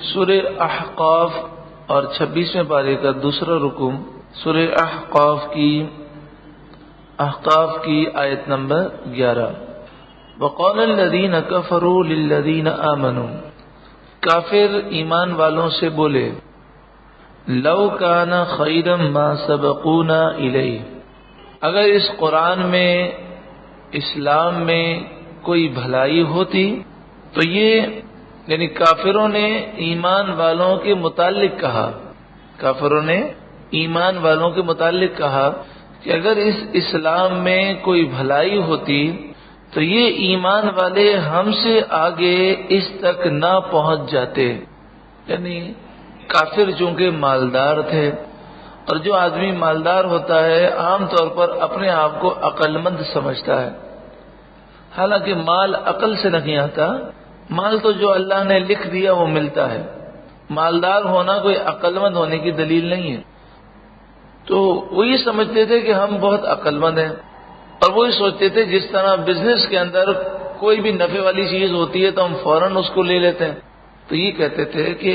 سورہ احقاف اور 26ویں پارے کا دوسرا رکو سورہ احقاف کی آیت نمبر 11۔ وقال الذین کفروا للذین آمنوا، کافر ایمان والوں سے بولے، لو کان خیرا ما سبقونا الیہ، اگر اس قرآن میں اسلام میں کوئی بھلائی ہوتی تو یہ یعنی کافروں نے ایمان والوں کے متعلق کہا، کافروں نے ایمان والوں کے متعلق کہا کہ اگر اس اسلام میں کوئی بھلائی ہوتی تو یہ ایمان والے ہم سے آگے اس تک نہ پہنچ جاتے۔ یعنی کافر چونکہ مالدار تھے، اور جو آدمی مالدار ہوتا ہے عام طور پر اپنے آپ کو عقل مند سمجھتا ہے، حالانکہ مال عقل سے نہیں آتا، مال تو جو اللہ نے لکھ دیا وہ ملتا ہے، مالدار ہونا کوئی عقل مند ہونے کی دلیل نہیں ہے۔ تو وہ یہ سمجھتے تھے کہ ہم بہت عقل مند ہیں، اور وہی سوچتے تھے جس طرح بزنس کے اندر کوئی بھی نفع والی چیز ہوتی ہے تو ہم فوراً اس کو لے لیتے ہیں۔ تو یہ کہتے تھے کہ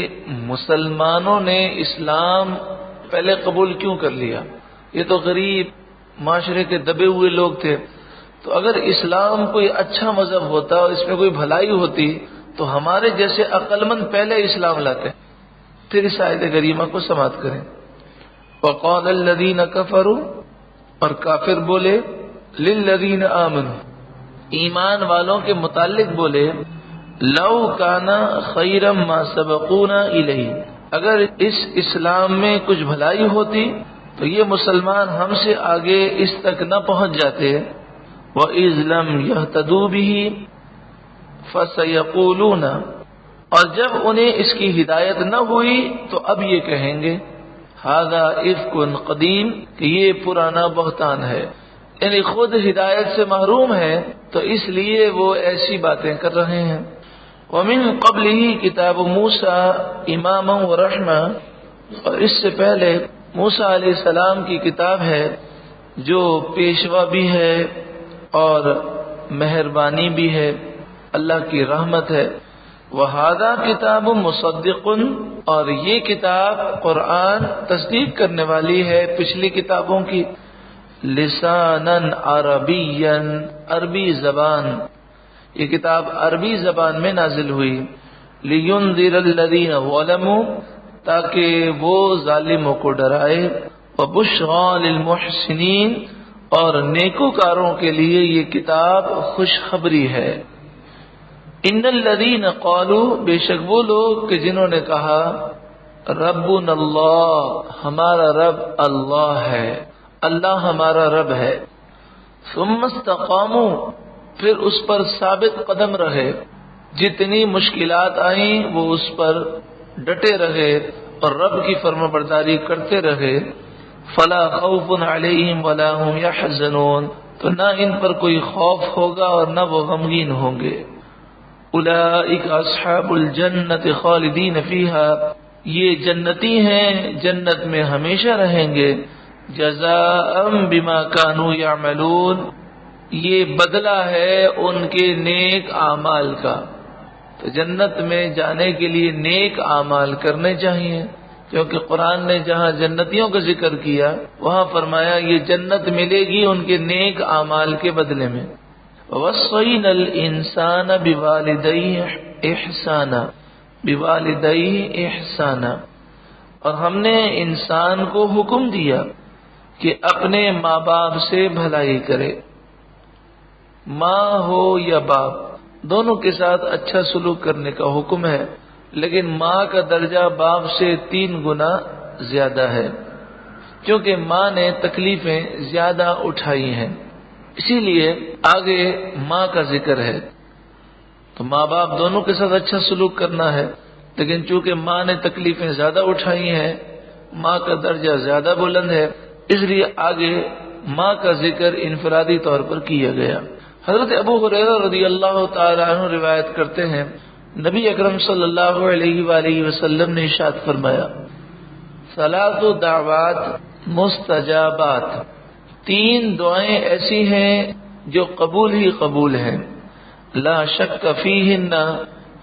مسلمانوں نے اسلام پہلے قبول کیوں کر لیا، یہ تو غریب معاشرے کے دبے ہوئے لوگ تھے، تو اگر اسلام کوئی اچھا مذہب ہوتا اور اس میں کوئی بھلائی ہوتی تو ہمارے جیسے عقل مند پہلے اسلام لاتے۔ پھر اس آیت کریمہ کو سماعت کریں۔ وقال الذین کفروا، اور کافر بولے، للذین آمنوا، ایمان والوں کے متعلق بولے، لو کان خیرا ما سبقونا الیہ، اگر اس اسلام میں کچھ بھلائی ہوتی تو یہ مسلمان ہم سے آگے اس تک نہ پہنچ جاتے۔ وَإِذْ لَمْ يَهْتَدُوا بِهِ فَسَيَقُولُونَ، اور جب انہیں اس کی ہدایت نہ ہوئی تو اب یہ کہیں گے، هَذَا إِفْكٌ قَدِيمٌ، کہ یہ پرانا بہتان ہے، یعنی خود ہدایت سے محروم ہے تو اس لیے وہ ایسی باتیں کر رہے ہیں۔ وَمِن قَبْلِهِ كِتَابُ مُوسَىٰ إِمَامًا وَرَحْمَةً، اور اس سے پہلے موسیٰ علیہ السلام کی کتاب ہے جو پیشوا بھی ہے اور مہربانی بھی ہے، اللہ کی رحمت ہے۔ وَهَذَا كِتَابٌ مُصَدِّقٌ، اور یہ کتاب قرآن تصدیق کرنے والی ہے پچھلی کتابوں کی، لسانًا عربیًا، عربی زبان، یہ کتاب عربی زبان میں نازل ہوئی، لِيُنذِرَ الَّذِينَ ظَلَمُوا، تاکہ وہ ظالموں کو ڈرائے، وَبُشْرَىٰ لِلْمُحْسِنِينَ، اور نیکوکاروں کے لیے یہ کتاب خوشخبری ہے۔ ان الذین قالوا، بے شک وہ لوگ کہ جنہوں نے کہا، ربنا اللہ، ہمارا رب اللہ ہے، اللہ ہمارا رب ہے، ثم استقاموا، پھر اس پر ثابت قدم رہے، جتنی مشکلات آئیں وہ اس پر ڈٹے رہے اور رب کی فرمانبرداری کرتے رہے، فلا خوف علیہم ولا هم يحزنون، تو نہ ان پر کوئی خوف ہوگا اور نہ وہ غمگین ہوں گے۔ اولئک اصحاب الجنۃ خالدین فیہا، یہ جنتی ہیں، جنت میں ہمیشہ رہیں گے، جزاء بما كانوا يعملون، یہ بدلہ ہے ان کے نیک اعمال کا۔ تو جنت میں جانے کے لیے نیک اعمال کرنے چاہیے، کیونکہ قرآن نے جہاں جنتیوں کا ذکر کیا وہاں فرمایا یہ جنت ملے گی ان کے نیک اعمال کے بدلے میں۔ وَوَصَّيْنَا الْإِنسَانَ بِوَالِدَيْهِ إِحْسَانًا، بِوَالِدَيْهِ إِحْسَانًا، اور ہم نے انسان کو حکم دیا کہ اپنے ماں باپ سے بھلائی کرے، ماں ہو یا باپ دونوں کے ساتھ اچھا سلوک کرنے کا حکم ہے، لیکن ماں کا درجہ باپ سے 3 گنا زیادہ ہے، کیونکہ ماں نے تکلیفیں زیادہ اٹھائی ہیں، اسی لیے آگے ماں کا ذکر ہے۔ تو ماں باپ دونوں کے ساتھ اچھا سلوک کرنا ہے، لیکن چونکہ ماں نے تکلیفیں زیادہ اٹھائی ہیں، ماں کا درجہ زیادہ بلند ہے، اس لیے آگے ماں کا ذکر انفرادی طور پر کیا گیا۔ حضرت ابو ہریرہ رضی اللہ تعالی عنہ روایت کرتے ہیں، نبی اکرم صلی اللہ علیہ وآلہ وسلم نے ارشاد فرمایا، 3 دعوات مستجابات، 3 دعائیں ایسی ہیں جو قبول ہی قبول ہیں، لا شک فیہن،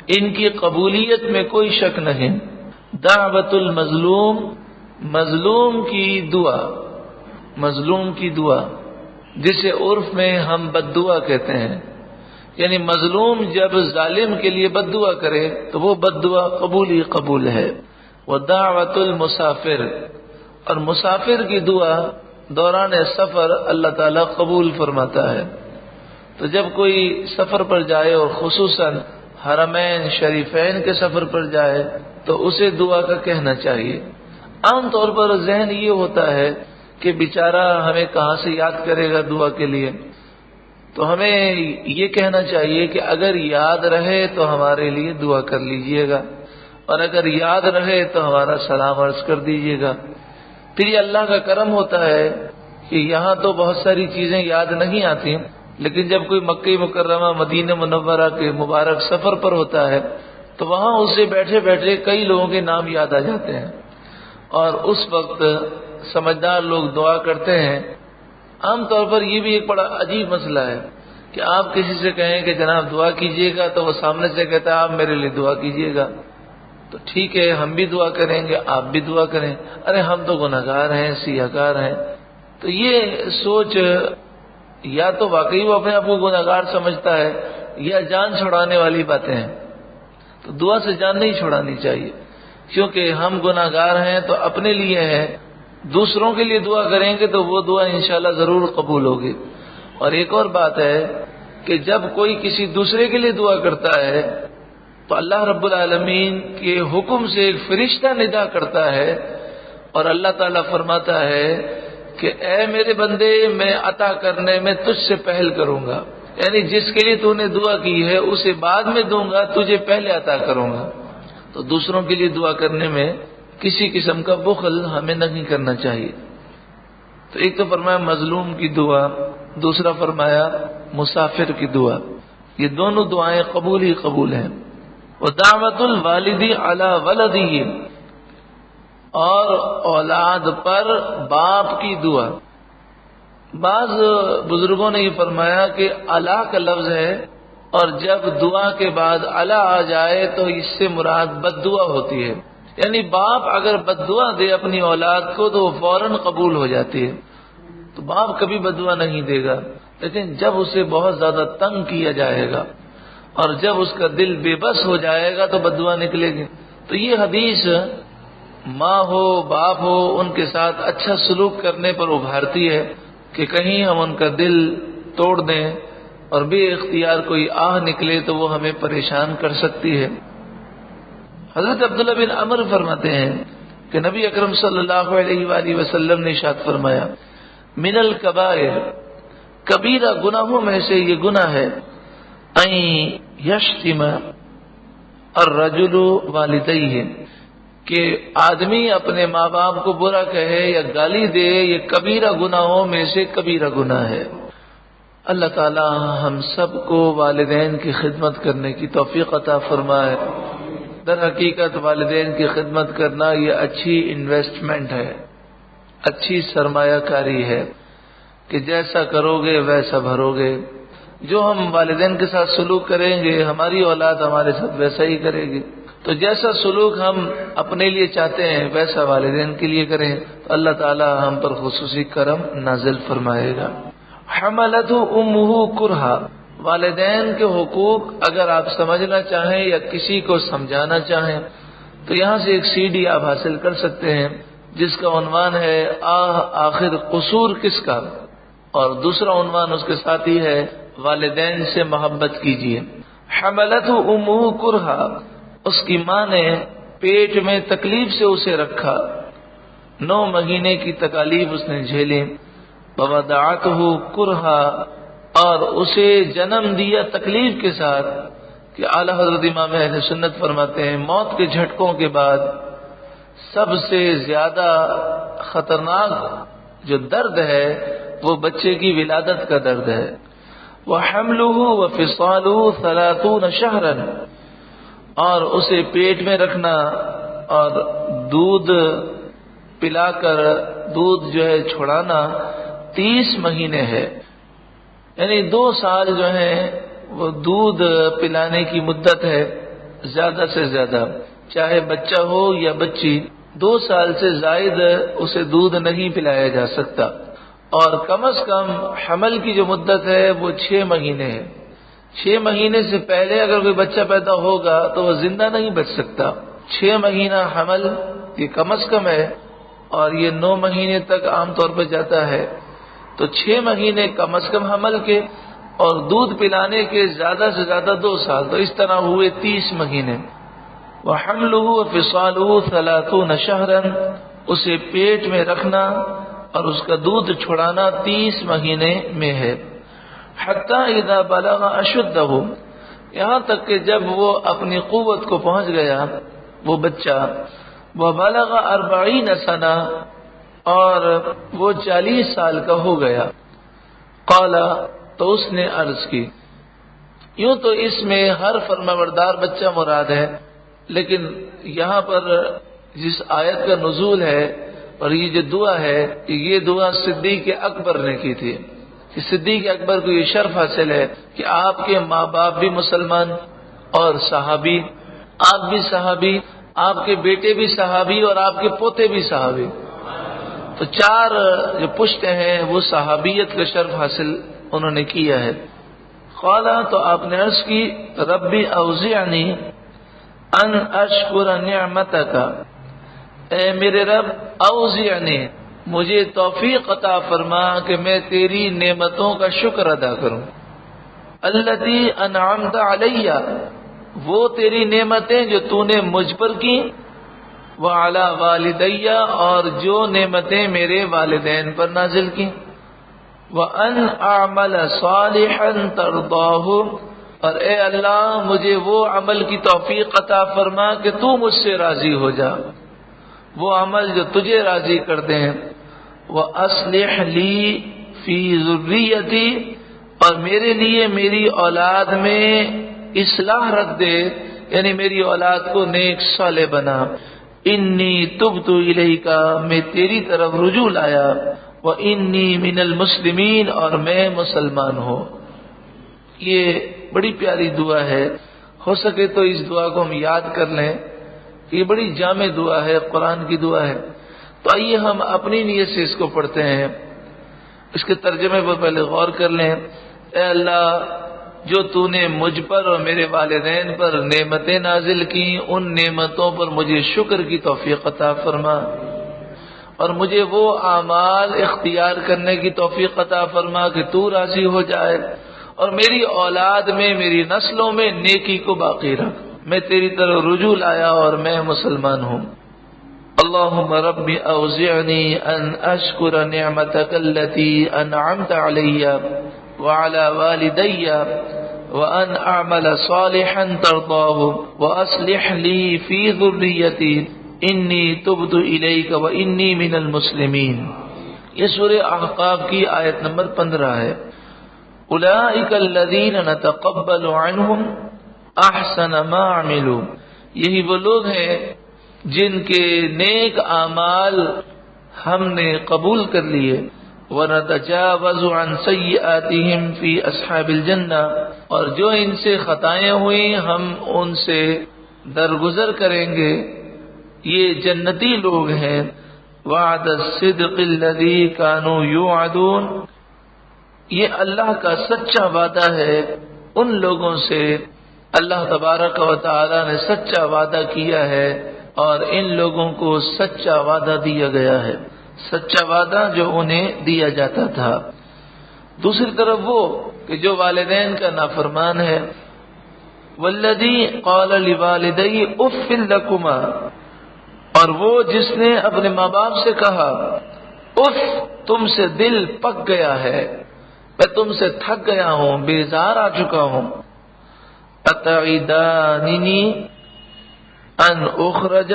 ان کی قبولیت میں کوئی شک نہیں۔ دعوت المظلوم، مظلوم کی دعا، مظلوم کی دعا جسے عرف میں ہم بد دعا کہتے ہیں، یعنی مظلوم جب ظالم کے لیے بد دعا کرے تو وہ بد دعا قبول ہی قبول ہے۔ ودعوت المسافر، اور مسافر کی دعا دوران سفر اللہ تعالیٰ قبول فرماتا ہے۔ تو جب کوئی سفر پر جائے اور خصوصاً حرمین شریفین کے سفر پر جائے تو اسے دعا کا کہنا چاہیے۔ عام طور پر ذہن یہ ہوتا ہے کہ بیچارہ ہمیں کہاں سے یاد کرے گا دعا کے لیے، تو ہمیں یہ کہنا چاہیے کہ اگر یاد رہے تو ہمارے لیے دعا کر لیجئے گا، اور اگر یاد رہے تو ہمارا سلام عرض کر دیجئے گا۔ پھر یہ اللہ کا کرم ہوتا ہے کہ یہاں تو بہت ساری چیزیں یاد نہیں آتی، لیکن جب کوئی مکہ مکرمہ مدینہ منورہ کے مبارک سفر پر ہوتا ہے تو وہاں اسے بیٹھے بیٹھے کئی لوگوں کے نام یاد آ جاتے ہیں، اور اس وقت سمجھدار لوگ دعا کرتے ہیں۔ عام طور پر یہ بھی ایک بڑا عجیب مسئلہ ہے کہ آپ کسی سے کہیں کہ جناب دعا کیجئے گا تو وہ سامنے سے کہتا ہے آپ میرے لیے دعا کیجئے گا، تو ٹھیک ہے ہم بھی دعا کریں گے، آپ بھی دعا کریں، ارے ہم تو گناہگار ہیں، سیاہکار ہیں۔ تو یہ سوچ یا تو واقعی وہ اپنے آپ کو گناہگار سمجھتا ہے یا جان چھڑانے والی باتیں ہیں۔ تو دعا سے جان نہیں چھڑانی چاہیے، کیونکہ ہم گناہگار ہیں تو اپنے لیے ہے، دوسروں کے لیے دعا کریں گے تو وہ دعا انشاءاللہ ضرور قبول ہوگی۔ اور ایک اور بات ہے کہ جب کوئی کسی دوسرے کے لیے دعا کرتا ہے تو اللہ رب العالمین کے حکم سے ایک فرشتہ ندا کرتا ہے اور اللہ تعالیٰ فرماتا ہے کہ اے میرے بندے میں عطا کرنے میں تجھ سے پہل کروں گا، یعنی جس کے لیے تو نے دعا کی ہے اسے بعد میں دوں گا، تجھے پہلے عطا کروں گا۔ تو دوسروں کے لیے دعا کرنے میں کسی قسم کا بخل ہمیں نہیں کرنا چاہیے۔ تو ایک تو فرمایا مظلوم کی دعا، دوسرا فرمایا مسافر کی دعا، یہ دونوں دعائیں قبول ہی قبول ہیں۔ ودعوت الوالد علی ولدہ، اور اولاد پر باپ کی دعا۔ بعض بزرگوں نے یہ فرمایا کہ اللہ کا لفظ ہے، اور جب دعا کے بعد اللہ آ جائے تو اس سے مراد بد دعا ہوتی ہے، یعنی باپ اگر بد دعا دے اپنی اولاد کو تو وہ فوراً قبول ہو جاتی ہے۔ تو باپ کبھی بد دعا نہیں دے گا، لیکن جب اسے بہت زیادہ تنگ کیا جائے گا اور جب اس کا دل بے بس ہو جائے گا تو بد دعا نکلے گی۔ تو یہ حدیث ماں ہو باپ ہو ان کے ساتھ اچھا سلوک کرنے پر ابھارتی ہے کہ کہیں ہم ان کا دل توڑ دیں اور بے اختیار کوئی آہ نکلے تو وہ ہمیں پریشان کر سکتی ہے۔ حضرت عبداللہ بن عمر فرماتے ہیں کہ نبی اکرم صلی اللہ علیہ وآلہ وسلم نے ارشاد فرمایا من الکبائر، کبیرہ گناہوں میں سے یہ گناہ ہے، ان یشتم الرجل والدیہ، کہ آدمی اپنے ماں باپ کو برا کہے یا گالی دے، یہ کبیرہ گناہوں میں سے کبیرہ گناہ ہے۔ اللہ تعالی ہم سب کو والدین کی خدمت کرنے کی توفیق عطا فرمائے۔ در حقیقت والدین کی خدمت کرنا یہ اچھی انویسٹمنٹ ہے، اچھی سرمایہ کاری ہے کہ جیسا کرو گے ویسا بھرو گے۔ جو ہم والدین کے ساتھ سلوک کریں گے ہماری اولاد ہمارے ساتھ ویسا ہی کرے گی، تو جیسا سلوک ہم اپنے لیے چاہتے ہیں ویسا والدین کے لیے کریں تو اللہ تعالی ہم پر خصوصی کرم نازل فرمائے گا۔ حملتہ امہ کرہا، والدین کے حقوق اگر آپ سمجھنا چاہیں یا کسی کو سمجھانا چاہیں تو یہاں سے ایک سی ڈی آپ حاصل کر سکتے ہیں جس کا عنوان ہے آخر قصور کس کا، اور دوسرا عنوان اس کے ساتھ ہی ہے والدین سے محبت کیجیے۔ حملتہ امہ کرہا، اس کی ماں نے پیٹ میں تکلیف سے اسے رکھا، 9 مہینے کی تکالیف اس نے جھیلی۔ ووضعتہ کرہا، اور اسے جنم دیا تکلیف کے ساتھ، کہ اعلیٰ حضرت امام اہل سنت فرماتے ہیں موت کے جھٹکوں کے بعد سب سے زیادہ خطرناک جو درد ہے وہ بچے کی ولادت کا درد ہے۔ وحملہ وفصالہ 30 شہرا، اور اسے پیٹ میں رکھنا اور دودھ پلا کر دودھ جو ہے چھڑانا 30 مہینے ہے، یعنی 2 سال جو ہے وہ دودھ پلانے کی مدت ہے۔ زیادہ سے زیادہ، چاہے بچہ ہو یا بچی، 2 سال سے زائد اسے دودھ نہیں پلایا جا سکتا، اور کم از کم حمل کی جو مدت ہے وہ 6 مہینے ہے۔ 6 مہینے سے پہلے اگر کوئی بچہ پیدا ہوگا تو وہ زندہ نہیں بچ سکتا۔ 6 مہینہ حمل یہ کم از کم ہے، اور یہ 9 مہینے تک عام طور پر جاتا ہے، تو 6 مہینے کم از کم حمل کے، اور دودھ پلانے کے زیادہ سے زیادہ 2 سال، تو اس طرح ہوئے 30 مہینے۔ وَحَمْلُهُ وَفِصَالُهُ 30 شَهْرًا، اسے پیٹ میں رکھنا اور اس کا دودھ چھڑانا 30 مہینے میں ہے۔ حَتَّى إِذَا بَلَغَ أَشُدَّهُ، یہاں تک کہ جب وہ اپنی قوت کو پہنچ گیا وہ بچہ، وَبَلَغَ 40 سنة، اور وہ 40 سال کا ہو گیا۔ قال، تو اس نے عرض کی، یوں تو اس میں ہر فرمانبردار بچہ مراد ہے، لیکن یہاں پر جس آیت کا نزول ہے اور یہ جو دعا ہے، یہ دعا صدیق اکبر نے کی تھی، کہ صدیق اکبر کو یہ شرف حاصل ہے کہ آپ کے ماں باپ بھی مسلمان اور صحابی، آپ بھی صحابی، آپ کے بیٹے بھی صحابی، اور آپ کے پوتے بھی صحابی، تو 4 جو پشتے ہیں وہ صحابیت کا شرف حاصل انہوں نے کیا ہے۔ قال، تو آپ نے عرض کی، ربی اوزعنی ان اشکر نعمتک، اے میرے رب، اوزعنی، مجھے توفیق عطا فرما کہ میں تیری نعمتوں کا شکر ادا کروں، التی انعمت علی، وہ تیری نعمتیں جو تو نے مجھ پر کی، وعلی والدی، اور جو نعمتیں میرے والدین پر نازل کی، وَأَنْ أَعْمَلَ صَالِحًا تَرْضَاهُ، اور اے اللہ مجھے وہ عمل کی توفیق عطا فرما کہ تو مجھ سے راضی ہو جا، وہ عمل جو تجھے راضی کر دیں۔ وَأَصْلِحْ لِي فِي ذُرِّيَّتِي، اور میرے لیے میری اولاد میں اصلاح رکھ دے، یعنی میری اولاد کو نیک صالح بنا۔ انی تبت الیک، میں تیری طرف رجوع لایا، وانی من المسلمین، اور میں مسلمان ہوں۔ یہ بڑی پیاری دعا ہے، ہو سکے تو اس دعا کو ہم یاد کر لیں، یہ بڑی جامع دعا ہے، قرآن کی دعا ہے۔ تو آئیے ہم اپنی نیت سے اس کو پڑھتے ہیں، اس کے ترجمے پر پہلے غور کر لیں۔ اے اللہ، جو تو نے مجھ پر اور میرے والدین پر نعمتیں نازل کی، ان نعمتوں پر مجھے شکر کی توفیق عطا فرما، اور مجھے وہ اعمال اختیار کرنے کی توفیق عطا فرما کہ تو راضی ہو جائے، اور میری اولاد میں، میری نسلوں میں نیکی کو باقی رکھ۔ میں تیری طرف رجوع لایا اور میں مسلمان ہوں۔ اللہم رب اوزعنی ان اشکر نعمتک التی انعمت علی وعلی والدی، وان اعمل صالحا ترضاہ، واصلح لی فی ذریتی، انی تبت الیک وانی من المسلمین۔ یہ سورہ احقاف کی آیت نمبر 15 ہے۔ اولئک الذین نتقبل عنہم احسن ما عملوا، یہی وہ لوگ ہیں جن کے نیک اعمال ہم نے قبول کر لیے، وَنَتَجَاوَزُ عَنْ سَيِّئَاتِهِمْ فِي أَصْحَابِ الْجَنَّةِ، اور جو ان سے خطائیں ہوئیں ہم ان سے درگزر کریں گے، یہ جنتی لوگ ہیں۔ وعد الصدق الذی کانوا یوعدون، یہ اللہ کا سچا وعدہ ہے ان لوگوں سے، اللہ تبارک و تعالی نے سچا وعدہ کیا ہے، اور ان لوگوں کو سچا وعدہ دیا گیا ہے، سچا وعدہ جو انہیں دیا جاتا تھا۔ دوسری طرف وہ کہ جو والدین کا نافرمان ہے، والذی قال لوالدی اف لکما، اور وہ جس نے اپنے ماں باپ سے کہا اف، تم سے دل پک گیا ہے، میں تم سے تھک گیا ہوں، بیزار آ چکا ہوں۔ اتعداننی ان اخرج،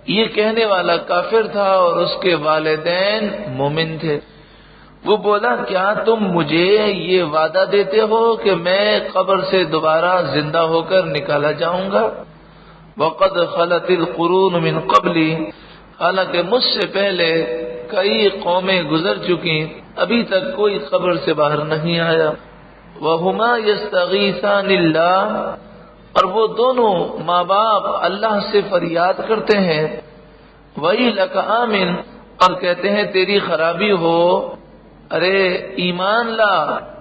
یہ کہنے والا کافر تھا اور اس کے والدین مومن تھے۔ وہ بولا، کیا تم مجھے یہ وعدہ دیتے ہو کہ میں قبر سے دوبارہ زندہ ہو کر نکالا جاؤں گا؟ وقد خلت القرون من قبلی، حالانکہ مجھ سے پہلے کئی قومیں گزر چکی، ابھی تک کوئی قبر سے باہر نہیں آیا۔ وہما یستغیثان اللہ، اور وہ دونوں ماں باپ اللہ سے فریاد کرتے ہیں وَيْلَكَ آمن، اور کہتے ہیں تیری خرابی ہو، ارے ایمان لا،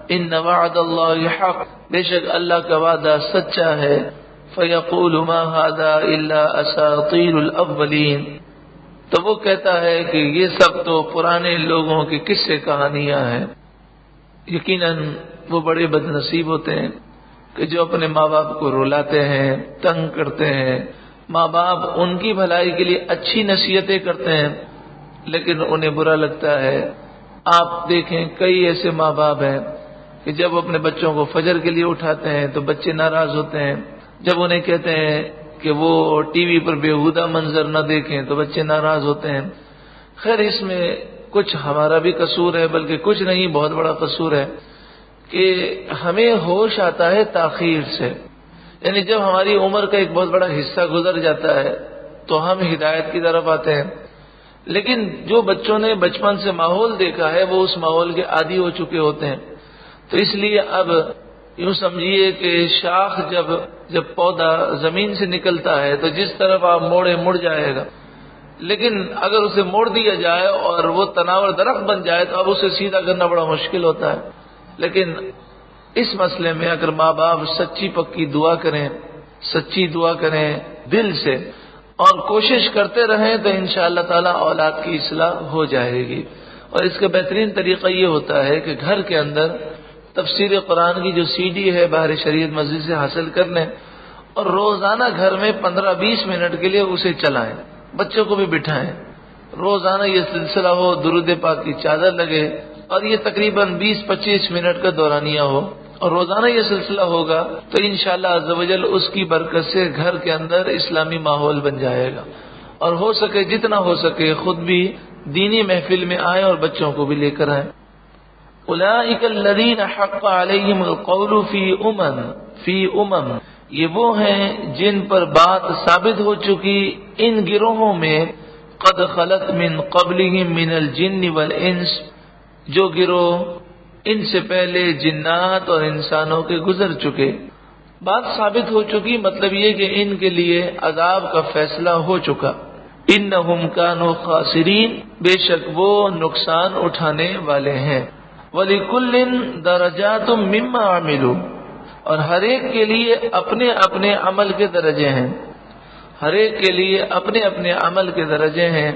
ان وعد اللہ حق، بے شک اللہ کا وعدہ سچا ہے، فَيَقُولُ مَا هَذَا إِلَّا أَسَاطِيرُ الْأَوَّلِينَ، تو وہ کہتا ہے کہ یہ سب تو پرانے لوگوں کی قصے کہانیاں ہیں۔ یقیناً وہ بڑے بد نصیب ہوتے ہیں کہ جو اپنے ماں باپ کو رلاتے ہیں، تنگ کرتے ہیں۔ ماں باپ ان کی بھلائی کے لیے اچھی نصیحتیں کرتے ہیں لیکن انہیں برا لگتا ہے۔ آپ دیکھیں کئی ایسے ماں باپ ہیں کہ جب اپنے بچوں کو فجر کے لیے اٹھاتے ہیں تو بچے ناراض ہوتے ہیں، جب انہیں کہتے ہیں کہ وہ ٹی وی پر بےہودہ منظر نہ دیکھیں تو بچے ناراض ہوتے ہیں۔ خیر اس میں کچھ ہمارا بھی قصور ہے، بلکہ کچھ نہیں بہت بڑا قصور ہے کہ ہمیں ہوش آتا ہے تاخیر سے، یعنی جب ہماری عمر کا ایک بہت بڑا حصہ گزر جاتا ہے تو ہم ہدایت کی طرف آتے ہیں، لیکن جو بچوں نے بچپن سے ماحول دیکھا ہے وہ اس ماحول کے عادی ہو چکے ہوتے ہیں۔ تو اس لیے اب یوں سمجھیے کہ شاخ جب پودا زمین سے نکلتا ہے تو جس طرف آپ موڑے مڑ جائے گا، لیکن اگر اسے موڑ دیا جائے اور وہ تناور درخت بن جائے تو اب اسے سیدھا کرنا بڑا مشکل ہوتا ہے۔ لیکن اس مسئلے میں اگر ماں باپ سچی پکی دعا کریں، سچی دعا کریں دل سے اور کوشش کرتے رہیں تو انشاءاللہ تعالی اولاد کی اصلاح ہو جائے گی۔ اور اس کا بہترین طریقہ یہ ہوتا ہے کہ گھر کے اندر تفسیر قرآن کی جو سی ڈی ہے باہر شریعت مسجد سے حاصل کر لیں اور روزانہ گھر میں 15-20 منٹ کے لیے اسے چلائیں، بچوں کو بھی بٹھائیں، روزانہ یہ سلسلہ ہو، درود پاک کی چادر لگے اور یہ تقریباً 20-25 منٹ کا دورانیہ ہو اور روزانہ یہ سلسلہ ہوگا تو انشاءاللہ عز و جل اس کی برکت سے گھر کے اندر اسلامی ماحول بن جائے گا، اور ہو سکے جتنا ہو سکے خود بھی دینی محفل میں آئیں اور بچوں کو بھی لے کر آئیں۔ اولئک الذین حق علیہم القول فی امم، یہ وہ ہیں جن پر بات ثابت ہو چکی ان گروہوں میں قد خلت من قبلہم من الجن والانس، جو گروہ ان سے پہلے جنات اور انسانوں کے گزر چکے۔ بات ثابت ہو چکی مطلب یہ کہ ان کے لیے عذاب کا فیصلہ ہو چکا۔ انہم کانوا خاسرین، بے شک وہ نقصان اٹھانے والے ہیں۔ وَلِكُلٍّ دَرَجَاتٌ مِّمَّا عَمِلُوا، اور ہر ایک کے لیے اپنے اپنے عمل کے درجے ہیں، ہر ایک کے لیے اپنے اپنے عمل کے درجے ہیں،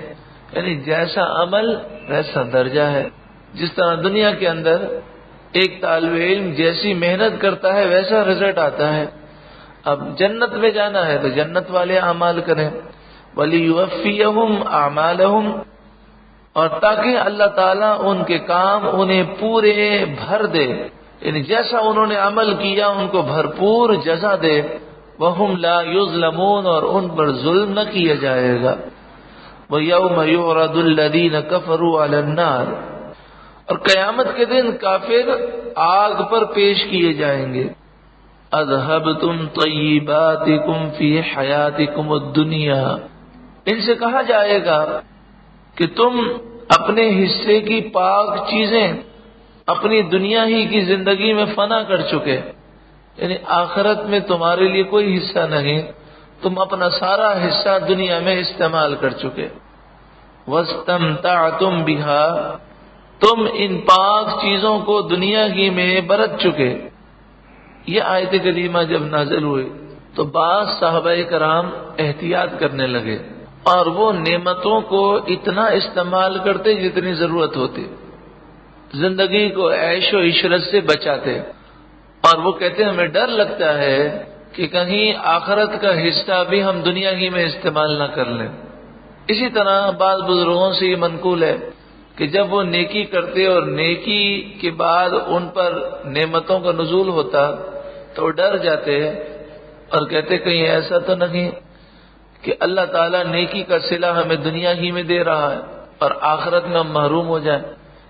یعنی جیسا عمل ویسا درجہ ہے۔ جس طرح دنیا کے اندر ایک طالب علم جیسی محنت کرتا ہے ویسا رزلٹ آتا ہے۔ اب جنت میں جانا ہے تو جنت والے اعمال کریں، وَلِيُوَفِّيَهُمْ أَعْمَالَهُمْ، اور تاکہ اللہ تعالیٰ ان کے کام انہیں پورے بھر دے، یعنی جیسا انہوں نے عمل کیا ان کو بھرپور جزا دے۔ وَهُمْ لَا يُظْلَمُونَ، اور ان پر ظلم نہ کیا جائے گا۔ وَيَوْمَ يُعْرَضُ الَّذِينَ كَفَرُوا عَلَى النَّارِ، اور قیامت کے دن کافر آگ پر پیش کیے جائیں گے۔ اذهبتم طیباتکم فی حیاتکم الدنیا، ان سے کہا جائے گا کہ تم اپنے حصے کی پاک چیزیں اپنی دنیا ہی کی زندگی میں فنا کر چکے، یعنی آخرت میں تمہارے لیے کوئی حصہ نہیں، تم اپنا سارا حصہ دنیا میں استعمال کر چکے۔ واستمتعتم بها، تم ان پاک چیزوں کو دنیا ہی میں برت چکے۔ یہ آیت کریمہ جب نازل ہوئی تو بعض صحابہ کرام احتیاط کرنے لگے اور وہ نعمتوں کو اتنا استعمال کرتے جتنی ضرورت ہوتی، زندگی کو عیش و عشرت سے بچاتے، اور وہ کہتے ہمیں ڈر لگتا ہے کہ کہیں آخرت کا حصہ بھی ہم دنیا ہی میں استعمال نہ کر لیں۔ اسی طرح بعض بزرگوں سے یہ منقول ہے کہ جب وہ نیکی کرتے اور نیکی کے بعد ان پر نعمتوں کا نزول ہوتا تو ڈر جاتے اور کہتے کہیں ایسا تو نہیں کہ اللہ تعالیٰ نیکی کا صلہ ہمیں دنیا ہی میں دے رہا ہے اور آخرت میں ہم محروم ہو جائیں،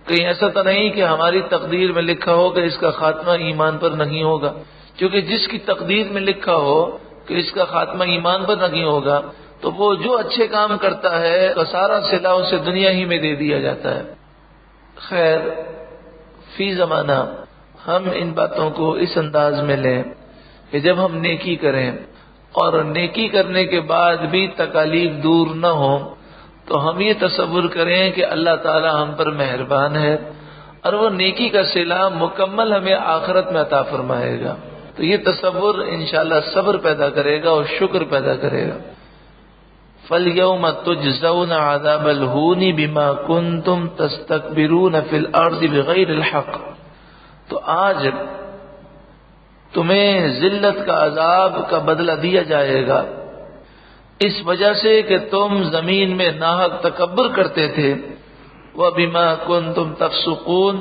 کہیں ایسا تو نہیں کہ ہماری تقدیر میں لکھا ہو کہ اس کا خاتمہ ایمان پر نہیں ہوگا، کیونکہ جس کی تقدیر میں لکھا ہو کہ اس کا خاتمہ ایمان پر نہیں ہوگا تو وہ جو اچھے کام کرتا ہے تو سارا صلہ اسے دنیا ہی میں دے دیا جاتا ہے۔ خیر فی زمانہ ہم ان باتوں کو اس انداز میں لیں کہ جب ہم نیکی کریں اور نیکی کرنے کے بعد بھی تکالیف دور نہ ہو تو ہم یہ تصور کریں کہ اللہ تعالی ہم پر مہربان ہے اور وہ نیکی کا صلہ مکمل ہمیں آخرت میں عطا فرمائے گا. تو یہ تصور انشاءاللہ صبر پیدا کرے گا اور شکر پیدا کرے گا. فَالْيَوْمَ تُجْزَوْنَ عَذَابَ الْهُونِ بِمَا كُنْتُمْ تَسْتَكْبِرُونَ فِي الْأَرْضِ بِغَيْرِ الْحَقِّ. تو آج تمہیں ذلت کا عذاب کا بدلہ دیا جائے گا اس وجہ سے کہ تم زمین میں ناحق تکبر کرتے تھے. وَبِمَا كُنْتُمْ تَفْسُقُونَ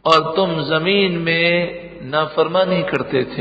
اور تم زمین میں نافرمانی کرتے تھے.